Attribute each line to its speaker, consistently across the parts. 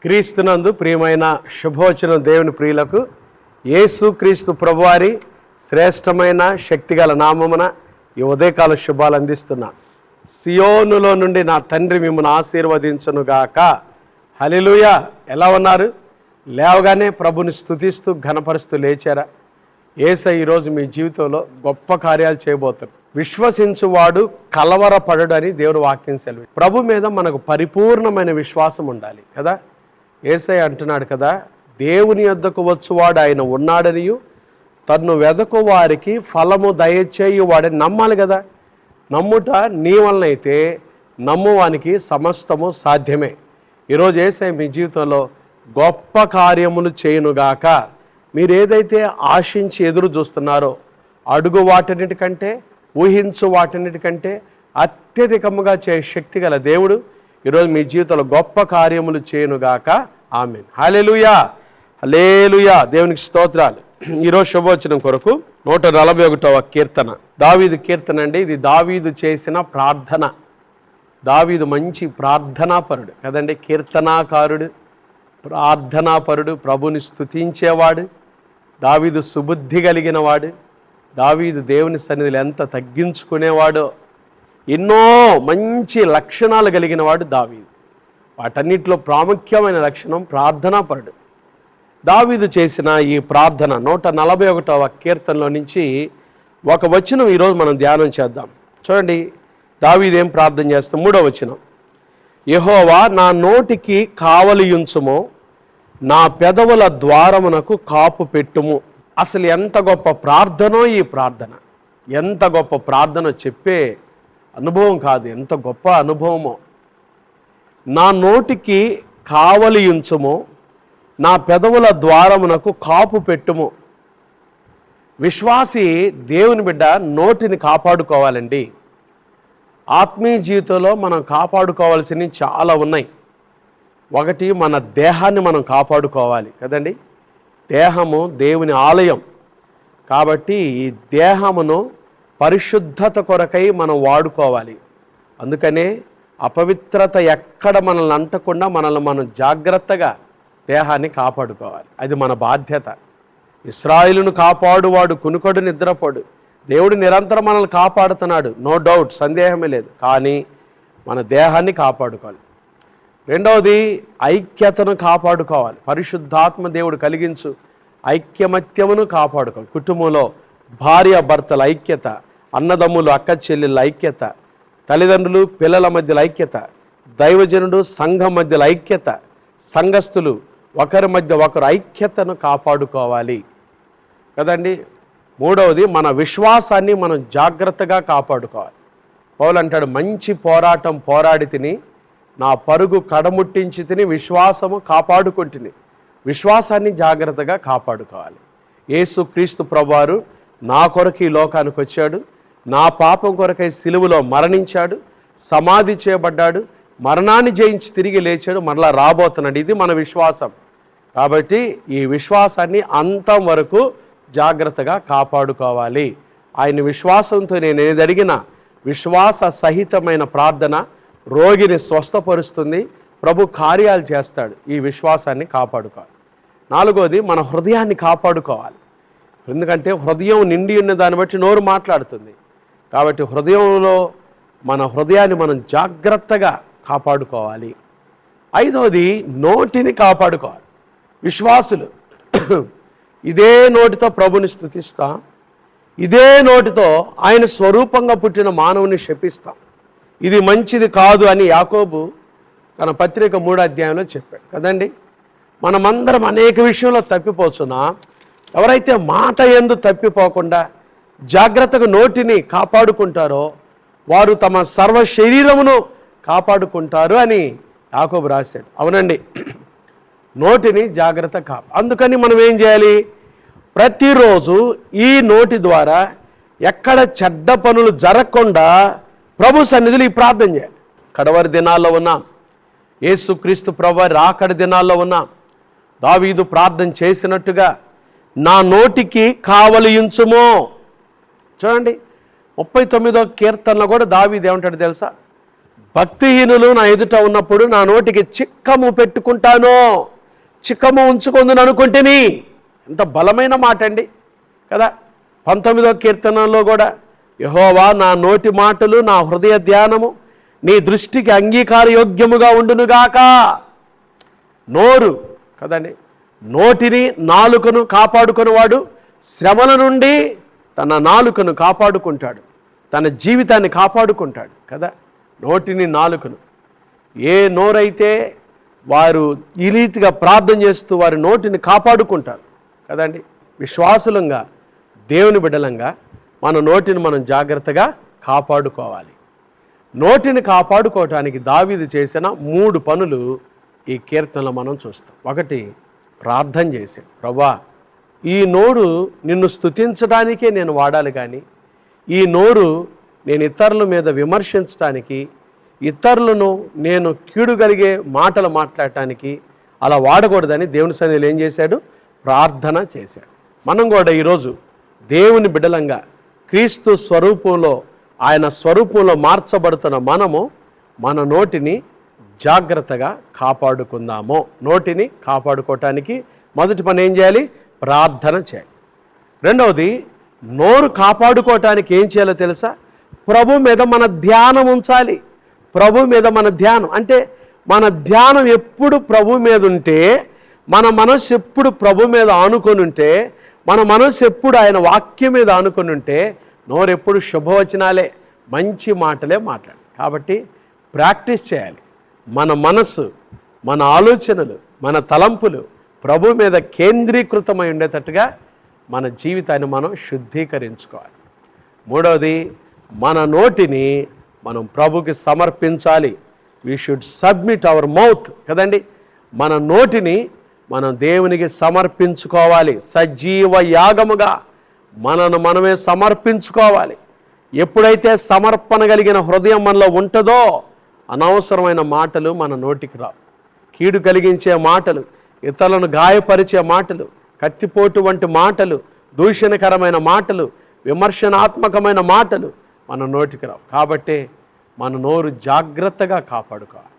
Speaker 1: క్రీస్తునందు ప్రియమైన శుభవచనం దేవుని ప్రియులకు యేసు క్రీస్తు ప్రభువారి శ్రేష్టమైన శక్తిగల నామమున ఈ ఉదయకాల శుభాలు అందిస్తున్నా. సియోనులో నుండి నా తండ్రి మిమ్మల్ని ఆశీర్వదించునుగాక. హల్లెలూయా. ఎలా ఉన్నారు? లేవగానే ప్రభుని స్తుతిస్తూ ఘనపరుస్తూ లేచారా? యేసయ్య ఈరోజు మీ జీవితంలో గొప్ప కార్యాలు చేయబోతారు. విశ్వసించువాడు కలవరపడడు అని దేవుడు వాక్యం సెలవు. ప్రభు మీద మనకు పరిపూర్ణమైన విశ్వాసం ఉండాలి కదా. యేసయ్య అంటున్నాడు కదా, దేవుని యొద్దకు వచ్చువాడు ఆయన ఉన్నాడనియు తన్ను వెదకు వారికి ఫలము దయచేయువాడని నమ్మాలి కదా. నమ్ముట నీ వలనైతే నమ్మువానికి సమస్తము సాధ్యమే. ఈరోజు యేసయ్య మీ జీవితంలో గొప్ప కార్యములు చేయునుగాక. మీరు ఏదైతే ఆశించి ఎదురు చూస్తున్నారో అడుగు వాటన్నిటికంటే ఊహించు వాటన్నిటికంటే అత్యధికముగా శక్తి గల దేవుడు ఈరోజు మీ జీవితంలో గొప్ప కార్యములు చేయునుగాక. ఆమేన్. హల్లెలూయా, హల్లెలూయా. దేవునికి స్తోత్రాలు. ఈరోజు శుభవచనం కొరకు 141వ కీర్తన, దావీదు కీర్తన అండి. ఇది దావీదు చేసిన ప్రార్థన. దావీదు మంచి ప్రార్థనాపరుడు కదండి, కీర్తనాకారుడు, ప్రార్థనాపరుడు, ప్రభుని స్తుతించేవాడు. దావీదు సుబుద్ధి కలిగిన వాడు. దావీదు దేవుని సన్నిధిలో ఎంత తగ్గించుకునేవాడో. ఎన్నో మంచి లక్షణాలు కలిగిన వాడు దావీదు. వాటన్నిటిలో ప్రాముఖ్యమైన లక్షణం ప్రార్థనాపరుడు. దావీదు చేసిన ఈ ప్రార్థన 141వ కీర్తనలో నుంచి ఒక వచనం ఈరోజు మనం ధ్యానం చేద్దాం. చూడండి, దావీదు ఏం ప్రార్థన చేస్తాం. 3వ వచనం, యెహోవా నా నోటికి కావలియుంచుము, నా పెదవుల ద్వారమునకు కాపు పెట్టుము. అసలు ఎంత గొప్ప ప్రార్థనో ఈ ప్రార్థన. ఎంత గొప్ప ప్రార్థన చెప్పే అనుభవం కాదు, ఎంత గొప్ప అనుభవమో. నా నోటికి కావలియుంచుము, నా పెదవుల ద్వారమునకు కాపు పెట్టుము. విశ్వాసి దేవుని బిడ్డ నోటిని కాపాడుకోవాలండి. ఆత్మీయ జీవితంలో మనం కాపాడుకోవాల్సినవి చాలా ఉన్నాయి. ఒకటి, మన దేహాన్ని మనం కాపాడుకోవాలి కదండి. దేహము దేవుని ఆలయం కాబట్టి ఈ దేహమును పరిశుద్ధత కొరకై మనం వాడుకోవాలి. అందుకనే అపవిత్రత ఎక్కడ మనల్ని అంటకుండా మనల్ని మనం జాగ్రత్తగా దేహాన్ని కాపాడుకోవాలి. అది మన బాధ్యత. ఇశ్రాయేలును కాపాడువాడు కునుకడు నిద్రపోడు. దేవుడు నిరంతరం మనల్ని కాపాడుతున్నాడు, నో డౌట్, సందేహమే లేదు. కానీ మన దేహాన్ని కాపాడుకోవాలి. రెండవది, ఐక్యతను కాపాడుకోవాలి. పరిశుద్ధాత్మ దేవుడు కలిగించు ఐక్యమత్యమును కాపాడుకోవాలి. కుటుంబంలో భార్య భర్తల ఐక్యత, అన్నదమ్ములు అక్క చెల్లెళ్ళ ఐక్యత, తల్లిదండ్రులు పిల్లల మధ్యలో ఐక్యత, దైవజనుడు సంఘం మధ్యలో ఐక్యత, సంఘస్థులు ఒకరి మధ్య ఒకరు ఐక్యతను కాపాడుకోవాలి కదండి. మూడవది, మన విశ్వాసాన్ని మనం జాగ్రత్తగా కాపాడుకోవాలి. పౌలు అంటాడు, మంచి పోరాటం పోరాడి తిని నా పరుగు కడముట్టించి తిని విశ్వాసము కాపాడుకుంటుని. విశ్వాసాన్ని జాగ్రత్తగా కాపాడుకోవాలి. యేసు క్రీస్తు ప్రభువారు నా కొరకు ఈ లోకానికి వచ్చాడు, నా పాపం కొరకై సిలువలో మరణించాడు, సమాధి చేయబడ్డాడు, మరణాన్ని జయించి తిరిగి లేచాడు, మరలా రాబోతున్నాడు. ఇది మన విశ్వాసం. కాబట్టి ఈ విశ్వాసాన్ని అంతం వరకు జాగ్రత్తగా కాపాడుకోవాలి. ఆయన విశ్వాసంతో నేను ఏది అడిగినా విశ్వాస సహితమైన ప్రార్థన రోగిని స్వస్థపరుస్తుంది, ప్రభు కార్యాలు చేస్తాడు. ఈ విశ్వాసాన్ని కాపాడుకోవాలి. నాలుగోది, మన హృదయాన్ని కాపాడుకోవాలి. ఎందుకంటే హృదయం నిండి ఉన్న దాన్ని బట్టి నోరు మాట్లాడుతుంది. కాబట్టి హృదయంలో మన హృదయాన్ని మనం జాగ్రత్తగా కాపాడుకోవాలి. ఐదవది, నోటిని కాపాడుకోవాలి. విశ్వాసులు ఇదే నోటితో ప్రభుని స్తుతిస్తాం, ఇదే నోటితో ఆయన స్వరూపంగా పుట్టిన మానవుని శపిస్తాం. ఇది మంచిది కాదు అని యాకోబు తన పత్రిక 3వ అధ్యాయంలో చెప్పాడు కదండి. మనమందరం అనేక విషయంలో తప్పిపోతున్నా. ఎవరైతే మాట యందు తప్పిపోకుండా జాగ్రత్తగా నోటిని కాపాడుకుంటారో వారు తమ సర్వ శరీరమును కాపాడుకుంటారు అని యాకోబు రాశాడు. అవునండి, నోటిని జాగ్రత్త అందుకని మనం ఏం చేయాలి? ప్రతిరోజు ఈ నోటి ద్వారా ఎక్కడ చెడ్డ పనులు జరగకుండా ప్రభు సన్నిధిలో ఈ ప్రార్థన చేయాలి. కడవరి దినాల్లో ఉన్నాం, యేసుక్రీస్తు ప్రభువారి రాకడ దినాల్లో ఉన్నాం. దావీదు ప్రార్థన చేసినట్టుగా నా నోటికి కావలియుంచుము. చూడండి, 39వ కీర్తనలో కూడా దావీదు ఏమంటాడు తెలుసా? భక్తిహీనులు నా ఎదుట ఉన్నప్పుడు నా నోటికి చిక్కము పెట్టుకుంటాను, చిక్కము ఉంచుకుందని అనుకుంటేని. ఎంత బలమైన మాట అండి కదా. 19వ కీర్తనలో కూడా, యెహోవా నా నోటి మాటలు నా హృదయ ధ్యానము నీ దృష్టికి అంగీకారయోగ్యముగా ఉండునుగాక. నోరు కదండి, నోటిని నాలుకను కాపాడుకునేవాడు శ్రమల నుండి తన నాలుకను కాపాడుకుంటాడు, తన జీవితాన్ని కాపాడుకుంటాడు కదా. నోటిని నాలుకను, ఏ నోరైతే వారు ఈ రీతిగా ప్రార్థన చేస్తూ వారి నోటిని కాపాడుకుంటారు కదండి. విశ్వాసులంగా దేవుని బిడ్డలంగా మన నోటిని మనం జాగ్రత్తగా కాపాడుకోవాలి. నోటిని కాపాడుకోవటానికి దావీదు చేసిన 3 పనులు ఈ కీర్తనలో మనం చూస్తాం. 1, ప్రార్థన చేశాడు. ప్రభువా, ఈ నోరు నిన్ను స్తుతించడానికే నేను వాడాలి, కానీ ఈ నోరు నేను ఇతరుల మీద విమర్శించడానికి, ఇతరులను నేను కీడు కలిగే మాటలు మాట్లాడటానికి అలా వాడకూడదని దేవుని సన్నిధిలో ఏం చేశాడు? ప్రార్థన చేశాడు. మనం కూడా ఈరోజు దేవుని బిడ్డలంగా క్రీస్తు స్వరూపంలో, ఆయన స్వరూపంలో మార్చబడుతున్న మనము మన నోటిని జాగ్రత్తగా కాపాడుకుందాము. నోటిని కాపాడుకోవటానికి మొదటి పని ఏం చేయాలి? ప్రార్థన చేయాలి. రెండవది, నోరు కాపాడుకోవటానికి ఏం చేయాలో తెలుసా? ప్రభు మీద మన ధ్యానం ఉంచాలి. ప్రభు మీద మన ధ్యానం అంటే మన ధ్యానం ఎప్పుడు ప్రభు మీద ఉంటే, మన మనస్సు ఎప్పుడు ప్రభు మీద ఆనుకొని ఉంటే, మన మనస్సు ఎప్పుడు ఆయన వాక్యం మీద ఆనుకొని ఉంటే, నోరు ఎప్పుడు శుభవచనాలే, మంచి మాటలే మాట్లాడాలి. కాబట్టి ప్రాక్టీస్ చేయాలి. మన మనస్సు, మన ఆలోచనలు, మన తలంపులు ప్రభు మీద కేంద్రీకృతమై ఉండేటట్టుగా మన జీవితాన్ని మనం శుద్ధీకరించుకోవాలి. మూడవది, మన నోటిని మనం ప్రభుకి సమర్పించాలి. We should submit our mouth కదండి. మన నోటిని మనం దేవునికి సమర్పించుకోవాలి. సజీవ యాగముగా మనను మనమే సమర్పించుకోవాలి. ఎప్పుడైతే సమర్పణ కలిగిన హృదయం మనలో ఉంటుందో అనవసరమైన మాటలు మన నోటికి రావు. కీడు కలిగించే మాటలు, ఇతరులను గాయపరిచే మాటలు, కత్తిపోటు వంటి మాటలు, దూషణకరమైన మాటలు, విమర్శనాత్మకమైన మాటలు మన నోటికి రావు. కాబట్టి మన నోరు జాగ్రత్తగా కాపాడుకోవాలి.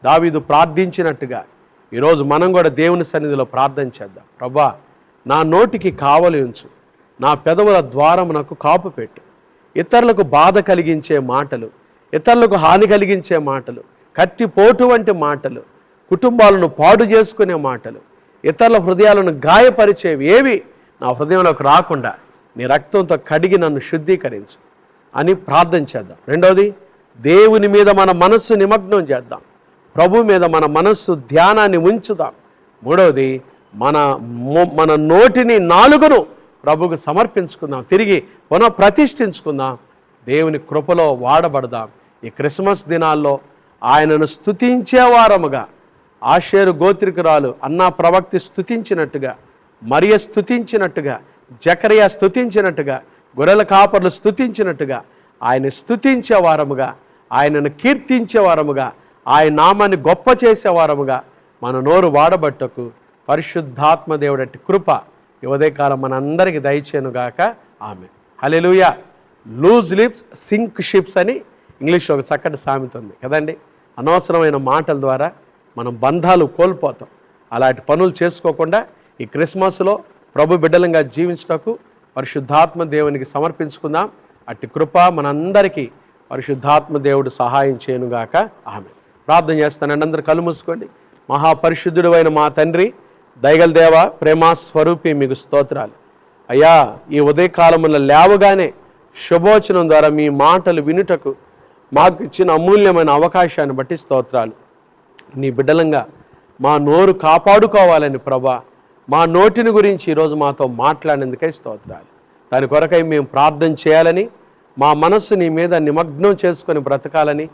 Speaker 1: దావీదు ప్రార్థించినట్టుగా ఈరోజు మనం కూడా దేవుని సన్నిధిలో ప్రార్థన చేద్దాం. ప్రభువా, నా నోటికి కావలి ఉంచు, నా పెదవుల ద్వారమునకు కాపు పెట్టు. ఇతరులకు బాధ కలిగించే మాటలు, ఇతరులకు హాని కలిగించే మాటలు, కత్తిపోటు వంటి మాటలు, కుటుంబాలను పాడు చేసుకునే మాటలు, ఇతరుల హృదయాలను గాయపరిచేవి ఏవి నా హృదయంలోకి రాకుండా నీ రక్తంతో కడిగి నన్ను శుద్ధీకరించు అని ప్రార్థన చేద్దాం. రెండవది, దేవుని మీద మన మనస్సు నిమగ్నం చేద్దాం. ప్రభు మీద మన మనస్సు ధ్యానాన్ని ఉంచుదాం. మూడవది, మన నోటిని, నాలుకను ప్రభుకు సమర్పించుకుందాం, తిరిగి పునఃప్రతిష్ఠించుకుందాం. దేవుని కృపలో వాడబడదాం. ఈ క్రిస్మస్ దినాల్లో ఆయనను స్తుతించే వారముగా, ఆషేరు గోత్రికురాలు అన్నా ప్రవక్తి స్తుతించినట్టుగా, మరియ స్తుతించినట్టుగా, జకరియా స్తుతించినట్టుగా, గొర్రెల కాపర్లు స్తుతించినట్టుగా ఆయన స్తుతించే వారముగా, ఆయనను కీర్తించే వారముగా, ఆయన నామాన్ని గొప్ప చేసే వారముగా మన నోరు వాడబట్టకు పరిశుద్ధాత్మ దేవుడటి కృప ఈ ఉదయకాలం మనందరికీ దయచేనుగాక. ఆమెన్. హల్లెలూయా. లూజ్ లిప్స్ సింక్ షిప్స్ అని ఇంగ్లీష్లో ఒక చక్కటి సామెత ఉంది కదండి. అనవసరమైన మాటల ద్వారా మనం బంధాలు కోల్పోతాం. అలాంటి పనులు చేసుకోకుండా ఈ క్రిస్మస్లో ప్రభు బిడ్డలంగా జీవించటకు పరిశుద్ధాత్మ దేవునికి సమర్పించుకుందాం. అట్టి కృప మనందరికీ పరిశుద్ధాత్మ దేవుడు సహాయం చేయనుగాక. ఆమె. ప్రార్థన చేస్తానండి. అందరూ కళ్ళు మూసుకోండి. మహాపరిశుద్ధుడు అయిన మా తండ్రి, దయగల దేవ, ప్రేమా స్వరూపి, మీకు స్తోత్రాలు అయ్యా. ఈ ఉదయకాలములో లేవగానే శుభవచనం ద్వారా మీ మాటలు వినుటకు మాకు ఇచ్చిన అమూల్యమైన అవకాశాన్ని బట్టి స్తోత్రాలు. నీ బిడ్డలంగా మా నోరు కాపాడుకోవాలని ప్రభా, మా నోటిని గురించి ఈరోజు మాతో మాట్లాడినందుకై స్తోత్రాలు. దాని కొరకై మేము ప్రార్థన చేయాలని, మా మనస్సు నీ మీద నిమగ్నం చేసుకొని బ్రతకాలని,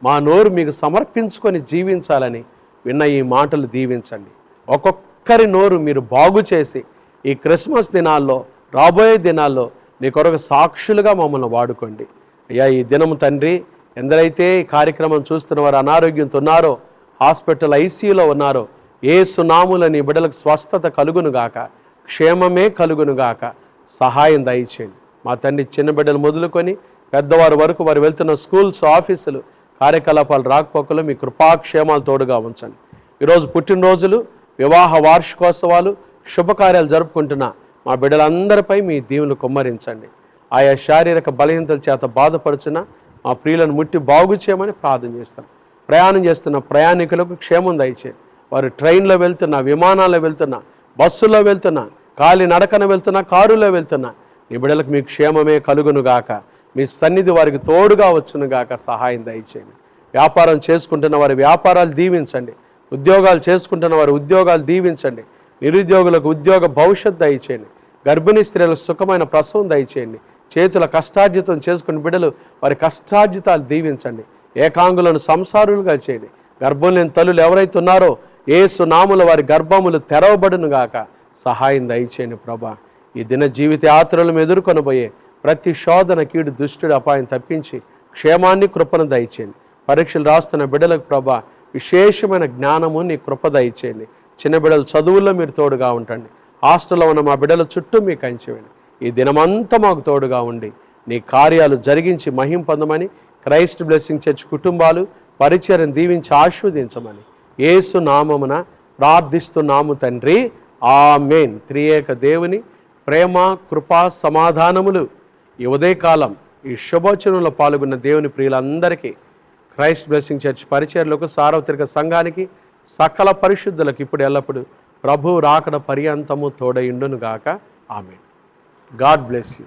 Speaker 1: మా నోరు మీకు సమర్పించుకొని జీవించాలని విన్న ఈ మాటలు దీవించండి. ఒక్కొక్కరి నోరు మీరు బాగు చేసి ఈ క్రిస్మస్ దినాల్లో, రాబోయే దినాల్లో నీ కొరకు సాక్షులుగా మమ్మల్ని వాడుకోండి అయ్యా. ఈ దినము తండ్రి, ఎందరైతే ఈ కార్యక్రమం చూస్తున్న వారు అనారోగ్యంతో ఉన్నారో, హాస్పిటల్ ఐసీయూలో ఉన్నారో, యేసు నామములో నీ బిడ్డలకు స్వస్థత కలుగునుగాక, క్షేమమే కలుగునుగాక. సహాయం దయచేయండి మా తండ్రి. చిన్న బిడ్డలు మొదలుకొని పెద్దవారి వరకు వారు వెళ్తున్న స్కూల్స్, ఆఫీసులు కార్యకలాపాలు రాకపోకలు మీ కృపాక్షేమాలు తోడుగా ఉంచండి. ఈరోజు పుట్టినరోజులు, వివాహ వార్షికోత్సవాలు, శుభకార్యాలు జరుపుకుంటున్న మా బిడ్డలందరిపై మీ దీవులు కుమ్మరించండి. ఆయా శారీరక బలహీనతల చేత బాధపడుచున్న మా ప్రియులను ముట్టి బాగు చేయమని ప్రార్థన చేస్తాం. ప్రయాణం చేస్తున్న ప్రయాణికులకు క్షేమం దయచేయండి. వారు ట్రైన్లో వెళ్తున్నా, విమానాల్లో వెళ్తున్నా, బస్సుల్లో వెళ్తున్నా, కాలి నడకన వెళ్తున్నా, కారులో వెళ్తున్నా, నీ బిడ్డలకు మీ క్షేమమే కలుగునుగాక. మీ సన్నిధి వారికి తోడుగా వచ్చునుగాక. సహాయం దయచేయండి. వ్యాపారం చేసుకుంటున్న వారి వ్యాపారాలు దీవించండి. ఉద్యోగాలు చేసుకుంటున్న వారి ఉద్యోగాలు దీవించండి. నిరుద్యోగులకు ఉద్యోగ భవిష్యత్తు దయచేయండి. గర్భిణీ స్త్రీలకు సుఖమైన ప్రసవం దయచేయండి. చేతుల కష్టార్జితం చేసుకుని బిడ్డలు వారి కష్టార్జితాలు దీవించండి. ఏకాంగులను సంసారులుగా చేయండి. గర్భం లేని తల్లులు ఎవరైతే ఉన్నారో యేసు నామములో వారి గర్భములు తెరవబడును గాక. సహాయం దయచేయండి ప్రభా. ఈ దిన జీవిత యాత్రలను ఎదుర్కొనబోయే ప్రతి శోధన, కీడు, దుష్టుడు, అపాయం తప్పించి క్షేమాన్ని, కృపను దయచేయండి. పరీక్షలు రాస్తున్న బిడ్డలకు ప్రభా విశేషమైన జ్ఞానము, నీ కృప దయచేయండి. చిన్న బిడ్డలు చదువుల్లో మీరు తోడుగా ఉండండి. హాస్టల్లో ఉన్న మా బిడ్డల చుట్టూ మీకు కంచివేయండి. ఈ దినమంతా మాకు తోడుగా ఉండి నీ కార్యాలు జరిగించి మహిమ పొందమని క్రైస్ట్ బ్లెస్సింగ్ చర్చ్ కుటుంబాలు పరిచయం దీవించి ఆశీర్వదించమని యేసు నామమున ప్రార్థిస్తున్నాము తండ్రి. ఆమేన్. త్రియేక దేవుని ప్రేమ, కృపా, సమాధానములు ఈ ఉదయకాలం ఈ శుభోచనంలో పాల్గొన్న దేవుని ప్రియులందరికీ, క్రైస్ట్ బ్లెస్సింగ్ చర్చ్ పరిచర్లకు, సార్వత్రిక సంఘానికి, సకల పరిశుద్ధులకు ఇప్పుడు ఎల్లప్పుడు ప్రభు రాకడ పర్యంతము తోడయుండును గాక. ఆమేన్. God bless you.